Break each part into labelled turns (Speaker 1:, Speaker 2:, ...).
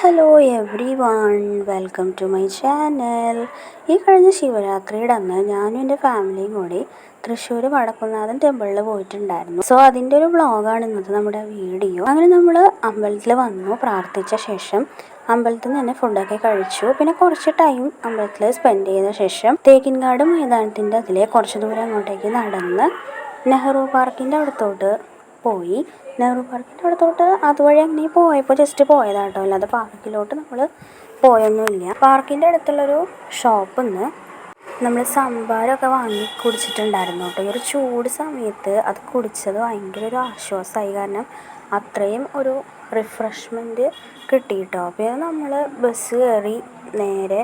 Speaker 1: Hello everyone, welcome to my channel. ഈ കഴിഞ്ഞ ശിവരാത്രിയുടെ അന്ന് ഞാനും എൻ്റെ ഫാമിലിയും കൂടി തൃശ്ശൂർ വടക്കുംനാഥൻ ടെമ്പിളിൽ പോയിട്ടുണ്ടായിരുന്നു. സോ അതിൻ്റെ ഒരു വ്ളോഗാണ് ഇന്നത്തെ നമ്മുടെ വീഡിയോ. അങ്ങനെ നമ്മൾ അമ്പലത്തിൽ വന്നു, പ്രാർത്ഥിച്ച ശേഷം അമ്പലത്തിൽ നിന്ന് തന്നെ ഫുഡൊക്കെ കഴിച്ചു. പിന്നെ കുറച്ച് ടൈം അമ്പലത്തിൽ സ്പെൻഡ് ചെയ്ത ശേഷം തേക്കിൻകാട് മൈതാനത്തിൻ്റെ അതിലെ കുറച്ച് ദൂരം അങ്ങോട്ടേക്ക് നടന്ന് നെഹ്റു പാർക്കിൻ്റെ അടുത്തോട്ട് പോയി. നെഹ്റു പാർക്കിൻ്റെ അടുത്തോട്ട് അതുവഴി അങ്ങനെ പോയപ്പോൾ ജസ്റ്റ് പോയതാട്ടോ, അല്ലാതെ പാർക്കിലോട്ട് നമ്മൾ പോയൊന്നുമില്ല. പാർക്കിൻ്റെ അടുത്തുള്ളൊരു ഷോപ്പിൽ നിന്ന് നമ്മൾ സംഭാരമൊക്കെ വാങ്ങി കുടിച്ചിട്ടുണ്ടായിരുന്നു കേട്ടോ. ഈ ഒരു ചൂട് സമയത്ത് അത് കുടിച്ചത് ഭയങ്കര ഒരു ആശ്വാസമായി, കാരണം അത്രയും ഒരു റിഫ്രഷ്മെൻറ്റ് കിട്ടി കേട്ടോ. പിന്നെ നമ്മൾ ബസ് കയറി നേരെ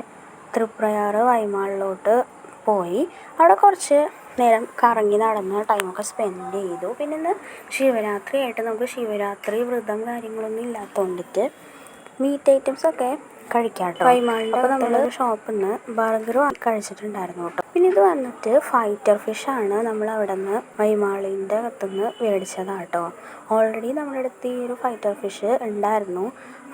Speaker 1: തൃപ്രയാർ വൈമാളിലോട്ട് പോയി. അവിടെ കുറച്ച് നേരം കറങ്ങി നടന്ന് ടൈമൊക്കെ സ്പെൻഡ് ചെയ്തു. പിന്നെ ഇന്ന് ശിവരാത്രി ആയിട്ട് നമുക്ക് ശിവരാത്രി വ്രതം കാര്യങ്ങളൊന്നും ഇല്ലാത്തതുകൊണ്ടിട്ട് മീറ്റ് ഐറ്റംസൊക്കെ കഴിക്കാം കേട്ടോ. വൈമാളിൻ്റെ അപ്പോൾ നമ്മൾ ഷോപ്പിൽ നിന്ന് ബർഗർ കഴിച്ചിട്ടുണ്ടായിരുന്നു കേട്ടോ. പിന്നെ ഇത് വന്നിട്ട് ഫൈറ്റർ ഫിഷാണ്, നമ്മൾ അവിടെ നിന്ന് വൈമാളിൻ്റെ അകത്തുനിന്ന് മേടിച്ചതാട്ടോ. ഓൾറെഡി നമ്മുടെ അടുത്ത് ഈ ഒരു ഫൈറ്റർ ഫിഷ് ഉണ്ടായിരുന്നു.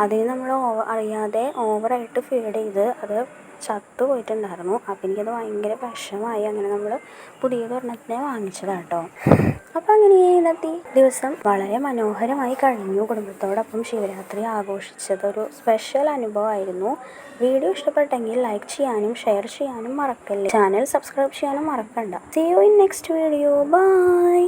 Speaker 1: അതിന് നമ്മൾ അറിയാതെ ഓവറായിട്ട് ഫീഡ് ചെയ്ത് അത് ചത്തു പോയിട്ടുണ്ടായിരുന്നു. അപ്പം എനിക്കത് ഭയങ്കര വിഷമായി. അങ്ങനെ നമ്മൾ പുതിയതൊരെണ്ണത്തിനെ വാങ്ങിച്ചതാട്ടോ. അപ്പം അങ്ങനെ ഇന്നത്തെ ദിവസം വളരെ മനോഹരമായി കഴിഞ്ഞു. കുടുംബത്തോടൊപ്പം ശിവരാത്രി ആഘോഷിച്ചതൊരു സ്പെഷ്യൽ അനുഭവമായിരുന്നു. വീഡിയോ ഇഷ്ടപ്പെട്ടെങ്കിൽ ലൈക്ക് ചെയ്യാനും ഷെയർ ചെയ്യാനും മറക്കല്ലേ. ചാനൽ സബ്സ്ക്രൈബ് ചെയ്യാനും മറക്കണ്ട. See you in next video. Bye.